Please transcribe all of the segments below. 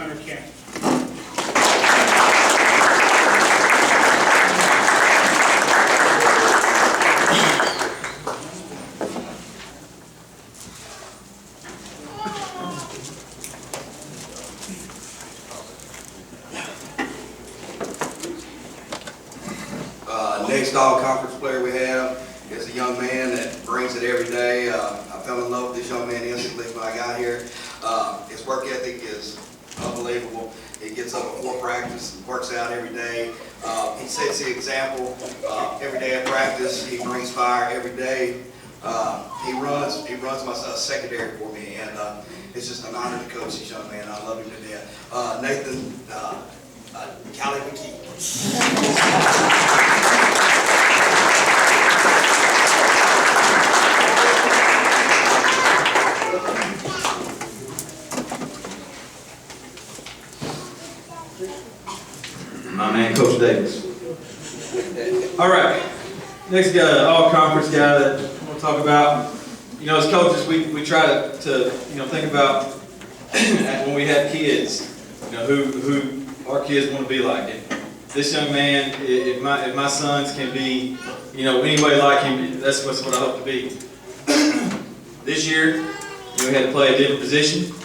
Hunter Kent. Next all-conference player we have is a young man that brings it every day. I fell in love with this young man instantly when I got here. His work ethic is unbelievable. He gets up before practice and works out every day. He sets the example every day at practice. He brings fire every day. He runs my secondary for me, and it's just an honor to coach this young man. I love him to death. Nathan Callie McKee. My man, Coach Davis. All right, next guy, all-conference guy that we'll talk about. You know, as coaches, we try to think about when we have kids, you know, who our kids want to be like. And this young man, if my sons can be, you know, anybody like him, that's what I hope to be. This year, we had to play a different position.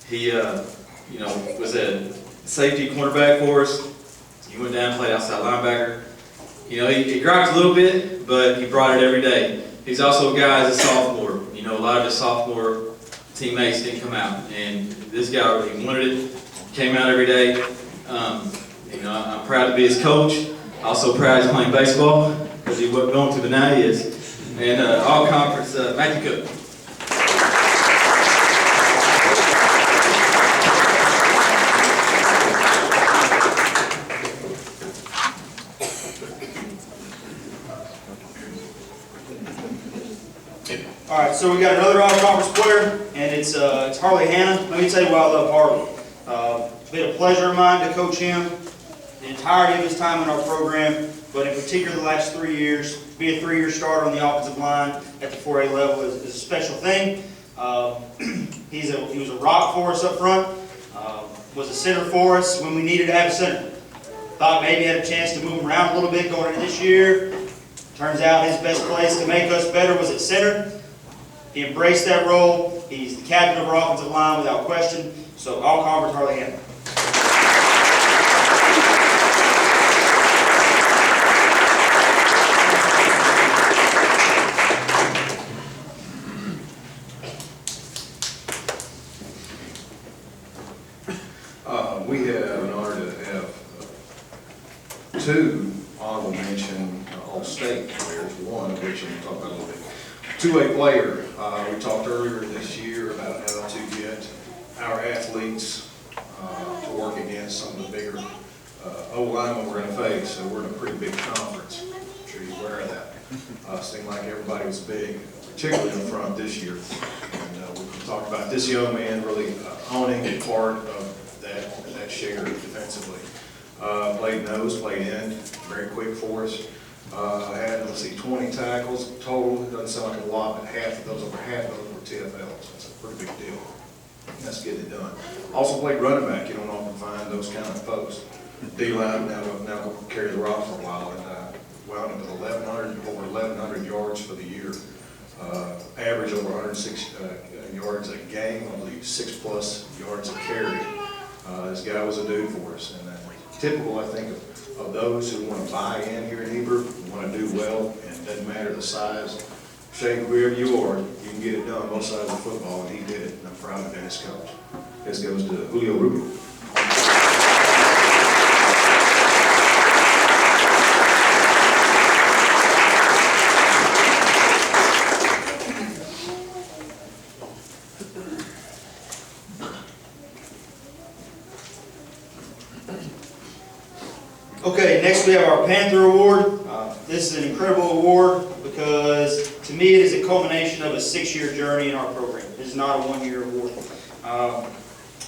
He, was a safety cornerback for us. He went down and played outside linebacker. You know, he gripes a little bit, but he brought it every day. He's also a guy as a sophomore. You know, a lot of his sophomore teammates didn't come out, and this guy, he wanted it, came out every day. I'm proud to be his coach. Also proud he's playing baseball, because he wasn't going to, but now he is. And all conference, Matthew Cook. All right, so we got another all-conference player, and it's Harley Hanna. Let me tell you why I love Harley. It's been a pleasure of mine to coach him the entirety of his time in our program, but in particular the last 3 years. To be a 3-year starter on the offensive line at the 4A level is a special thing. He was a rock for us up front, was a center for us when we needed to have a center. Thought maybe had a chance to move him around a little bit going into this year. Turns out his best place to make us better was at center. He embraced that role. He's the captain of our offensive line without question. So all conference, Harley Hanna. We have an honor to have two honorable mention All-State players, one of which we'll talk about a little bit. Two-way player. We talked earlier this year about how to get our athletes to work against some of the bigger O-linemen we're going to face. So we're in a pretty big conference. I'm sure you're aware of that. Seemed like everybody was big, particularly in front this year. And we talked about this young man really owning a part of that share defensively. Played nose, played end, very quick for us. Had, 20 tackles total. It doesn't sound like a lot, but over half of those were TFLs. That's a pretty big deal. That's getting it done. Also played running back. You don't often find those kind of folks. D-line now carry the rock for a while, and wound up with over 1,100 yards for the year. Average over 106 yards a game, I believe 6+ yards a carry. This guy was a dude for us, and typical, I think, of those who want to buy in here in Heber, want to do well, and it doesn't matter the size, shape, wherever you are, you can get it done both sides of football, and he did it, and I'm proud of him as coach. This goes to Julio Rubio. Okay, next we have our Panther Award. This is an incredible award because to me it is a culmination of a 6-year journey in our program. It is not a 1-year award.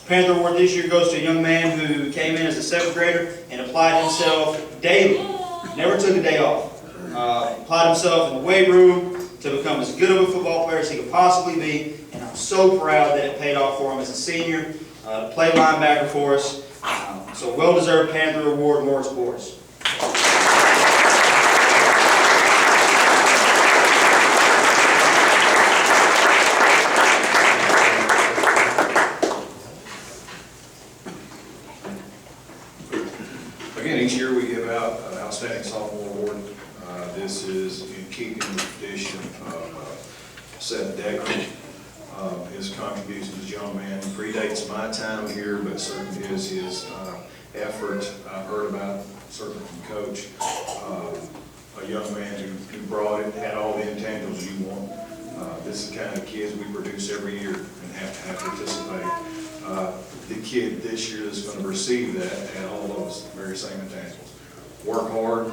Panther Award this year goes to a young man who came in as a 7th grader and applied himself daily. Never took a day off. Applied himself in the weight room to become as good of a football player as he could possibly be, and I'm so proud that it paid off for him as a senior. play linebacker for us. So well-deserved Panther Award, Morris Boris. Again, each year we give out an Outstanding Sophomore Award. This is in keeping with the tradition of Seth Decker. His contributions as a young man predates my time here, but certainly is his effort. I heard about, certainly from Coach, a young man who brought it, had all the intangibles you want. This is the kind of kids we produce every year and have to participate. The kid this year is going to receive that and all those very same intangibles. Work hard,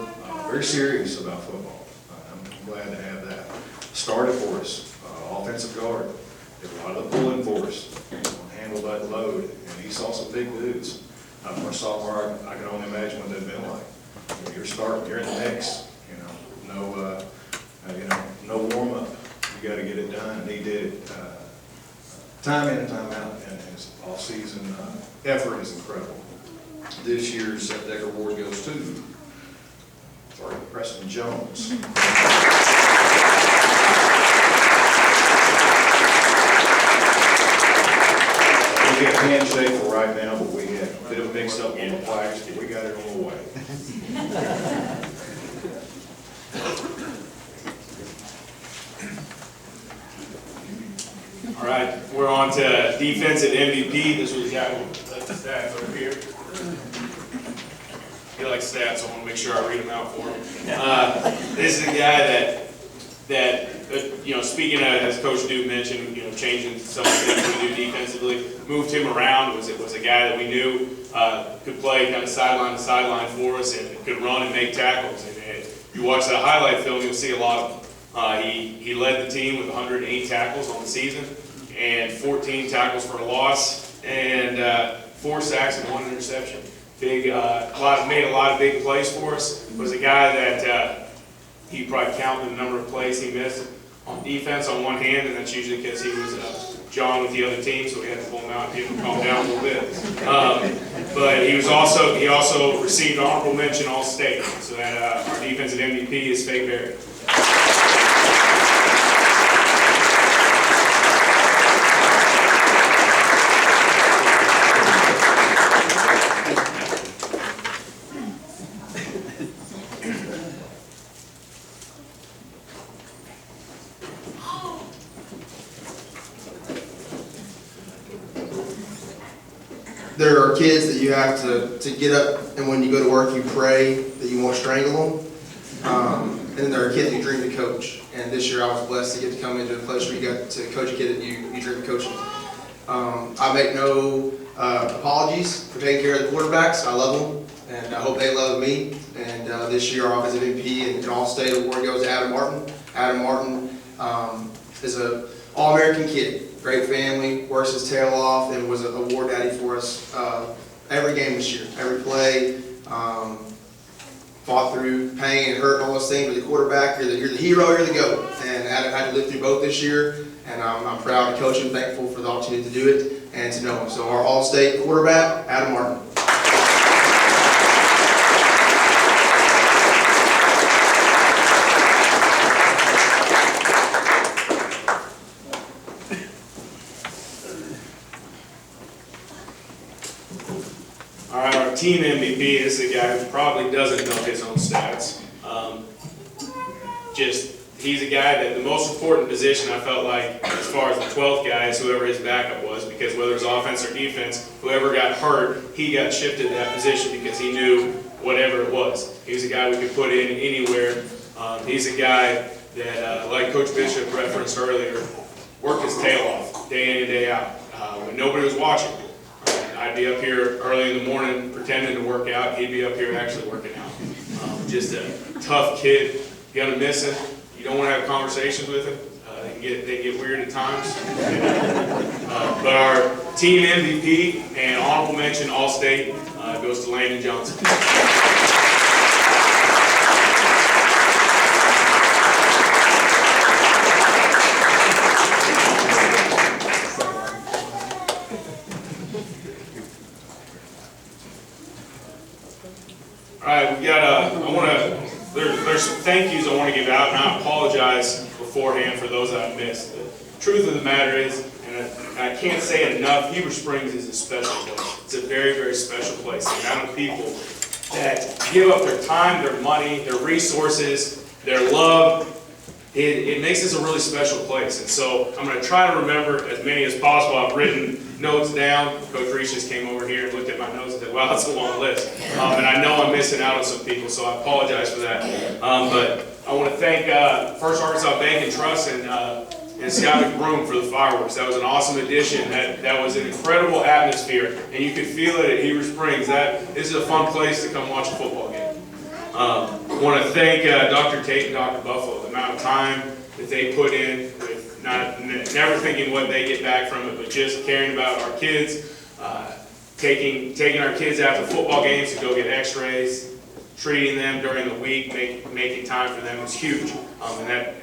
very serious about football. I'm glad to have that. Started for us, offensive guard, did a lot of the pulling for us, handle that load, and he saw some big dudes. For a sophomore, I can only imagine what they've been like. You're starting, you're in the mix, no warm up. You got to get it done, and he did it time in and time out, and his all-season effort is incredible. This year's Seth Decker Award goes to Preston Jones. We get a handshake for right now, but we had a bit of a mix-up on the flags, but we got it on the way. All right, we're on to defensive MVP. This was the guy who left the stats over here. He likes stats, so I want to make sure I read them out for him. This is a guy that speaking of, as Coach Duke mentioned, changing some of the things we do defensively, moved him around. Was a guy that we knew could play kind of sideline to sideline for us and could run and make tackles. And if you watch that highlight film, you'll see a lot of them. He led the team with 108 tackles on the season and 14 tackles for a loss and 4 sacks and 1 interception. Made a lot of big plays for us. Was a guy that he probably counted the number of plays he missed on defense on one hand, and that's usually because he was John with the other team, so we had to pull him out and get him calm down a little bit. But he also received honorable mention All-State, so that our defensive MVP is Faye Berry. There are kids that you have to get up, and when you go to work, you pray that you won't strangle them. And then there are kids you dream to coach. And this year I was blessed to get to come into a place where you got to coach a kid that you dream of coaching. I make no apologies for taking care of the quarterbacks. I love them, and I hope they love me. And this year our offensive MVP and All-State award goes to Adam Martin. Adam Martin is an All-American kid. Great family, works his tail off, and was an award daddy for us every game this year, every play. Fought through pain and hurt and all those things with the quarterback. You're the hero, you're the GOAT. And Adam had to live through both this year, and I'm proud to coach him, thankful for the opportunity to do it and to know him. So our All-State quarterback, Adam Martin. All right, our team MVP, this is a guy who probably doesn't know his own stats. He's a guy that the most important position I felt like as far as the 12th guy is whoever his backup was, because whether it's offense or defense, whoever got hurt, he got shifted to that position because he knew whatever it was. He was a guy we could put in anywhere. He's a guy that, like Coach Bishop referenced earlier, worked his tail off day in and day out when nobody was watching. I'd be up here early in the morning pretending to work out. He'd be up here actually working out. Just a tough kid. You're gonna miss him. You don't want to have conversations with him. They get weird at times. But our team MVP and honorable mention All-State goes to Landon Johnson. All right, we got, there's some thank yous I want to give out, and I apologize beforehand for those that I missed. The truth of the matter is, and I can't say it enough, Heber Springs is a special place. It's a very, very special place. The amount of people that give up their time, their money, their resources, their love, it makes this a really special place. And so I'm going to try to remember as many as possible. I've written notes down. Coach Reese just came over here and looked at my notes and said, wow, that's a long list. And I know I'm missing out on some people, so I apologize for that. But I want to thank First Arkansas Bank and Trust and Scott McBroom for the fireworks. That was an awesome addition. That was an incredible atmosphere, and you could feel it at Heber Springs. This is a fun place to come watch a football game. I want to thank Dr. Tate and Dr. Buffalo. The amount of time that they put in with never thinking what they get back from it, but just caring about our kids, taking our kids after football games to go get x-rays, treating them during the week, making time for them was huge. And that,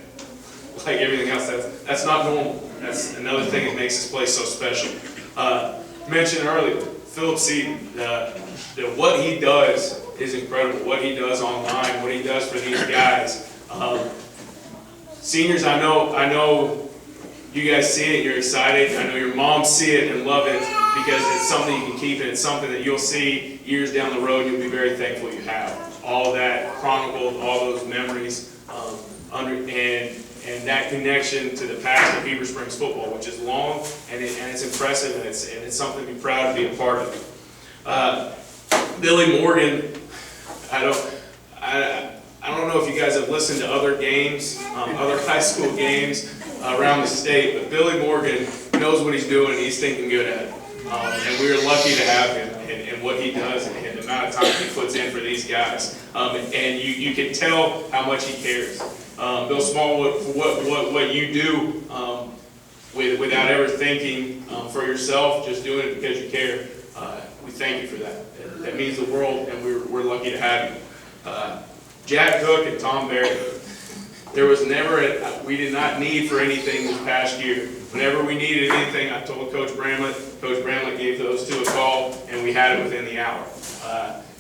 like everything else, that's not normal. That's another thing that makes this place so special. Mentioned earlier, Philip Seaton, what he does is incredible. What he does online, what he does for these guys. Seniors, I know you guys see it, you're excited. I know your moms see it and love it because it's something you can keep and it's something that you'll see years down the road. You'll be very thankful you have. All that chronicled, all those memories, and that connection to the past of Heber Springs football, which is long and it's impressive and it's something to be proud to be a part of. Billy Morgan, I don't know if you guys have listened to other games, other high school games around the state, but Billy Morgan knows what he's doing and he's thinking good at it. And we're lucky to have him and what he does and the amount of time he puts in for these guys. And you can tell how much he cares. Bill Smallwood, for what you do without ever thinking for yourself, just doing it because you care, we thank you for that. That means the world, and we're lucky to have you. Jack Cook and Tom Barry. There was never we did not need for anything this past year. Whenever we needed anything, I told Coach Bramlett. Coach Bramlett gave those two a call, and we had it within the hour.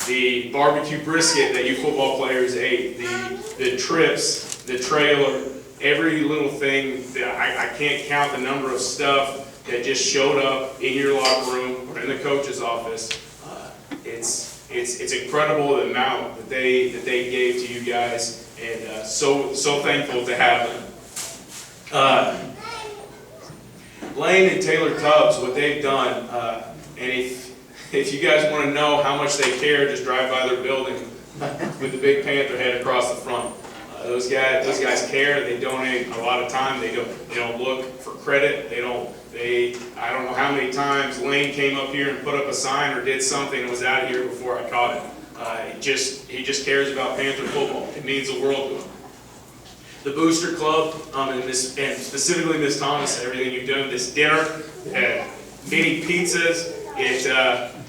The barbecue brisket that you football players ate, the trips, the trailer, every little thing. I can't count the number of stuff that just showed up in your locker room or in the coach's office. It's incredible the amount that they gave to you guys, and so thankful to have them. Lane and Taylor Tubbs, what they've done, and if you guys want to know how much they care, just drive by their building with the big Panther head across the front. Those guys care. They donate a lot of time. They don't look for credit. I don't know how many times Lane came up here and put up a sign or did something and was out of here before I caught him. He just cares about Panther football. It means the world to him. The Booster Club, and specifically Ms. Thomas, everything you've done, this dinner, mini pizzas,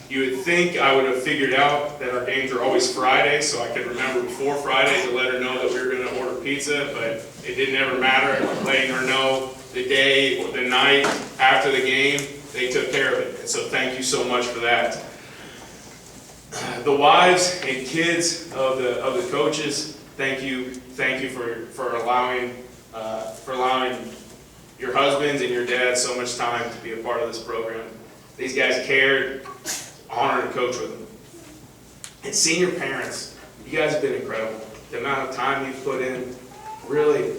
you would think I would have figured out that our games are always Friday, so I could remember before Friday to let her know that we were going to order pizza, but it didn't ever matter. Letting her know the day or the night after the game, they took care of it. And so thank you so much for that. The wives and kids of the coaches, thank you for allowing your husbands and your dads so much time to be a part of this program. These guys cared, honored to coach with them. And senior parents, you guys have been incredible. The amount of time you've put in, really,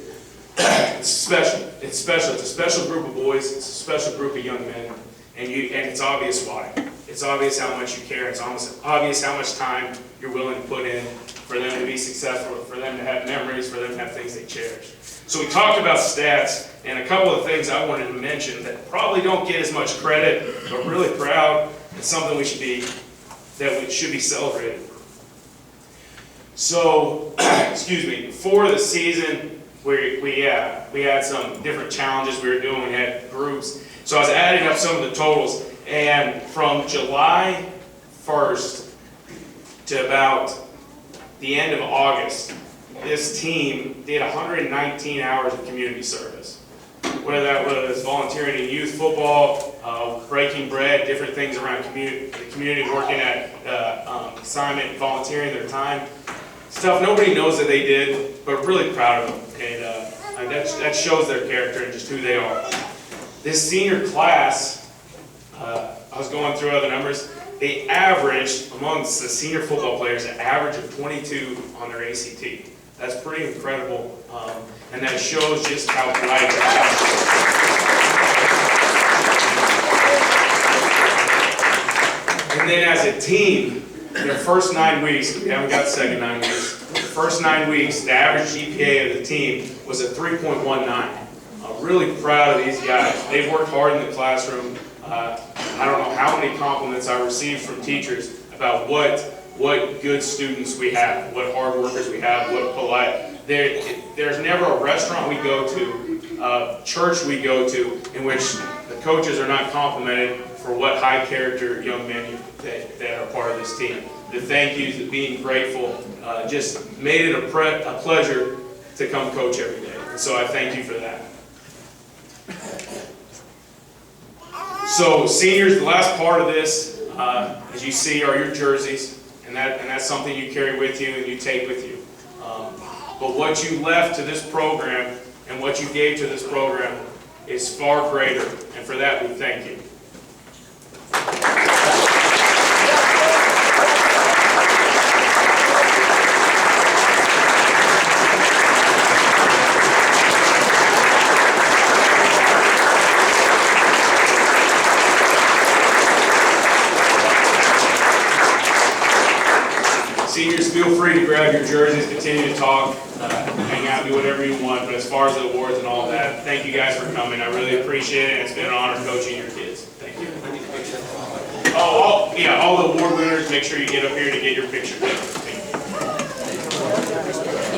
it's special. It's special. It's a special group of boys. It's a special group of young men, and it's obvious why. It's obvious how much you care. It's obvious how much time you're willing to put in for them to be successful, for them to have memories, for them to have things they cherish. So we talked about stats, and a couple of things I wanted to mention that probably don't get as much credit, but really proud. It's something we should be celebrated. So, excuse me, before the season, we had some different challenges we were doing. We had groups. So I was adding up some of the totals, and from July 1st to about the end of August, this team did 119 hours of community service. whether it's volunteering in youth football, breaking bread, different things around the community, working at assignment, volunteering their time. Stuff nobody knows that they did, but really proud of them. And that shows their character and just who they are. This senior class, I was going through other numbers, they averaged, amongst the senior football players, an average of 22 on their ACT. That's pretty incredible, and that shows just how bright they are. And then as a team, in their first 9 weeks, we haven't got the second 9 weeks, the first 9 weeks, the average GPA of the team was a 3.19. I'm really proud of these guys. They've worked hard in the classroom. I don't know how many compliments I received from teachers about what good students we have, what hard workers we have, what polite. There's never a restaurant we go to, church we go to, in which the coaches are not complimented for what high character young men that are part of this team. The thank yous, the being grateful, just made it a pleasure to come coach every day. And so I thank you for that. So seniors, the last part of this, as you see, are your jerseys, and that's something you carry with you and you take with you. But what you left to this program and what you gave to this program is far greater, and for that we thank you. Seniors, feel free to grab your jerseys, continue to talk, hang out, do whatever you want, but as far as the awards and all that, thank you guys for coming. I really appreciate it, and it's been an honor coaching your kids. Thank you. Oh, all the award winners, make sure you get up here to get your picture taken. Thank you.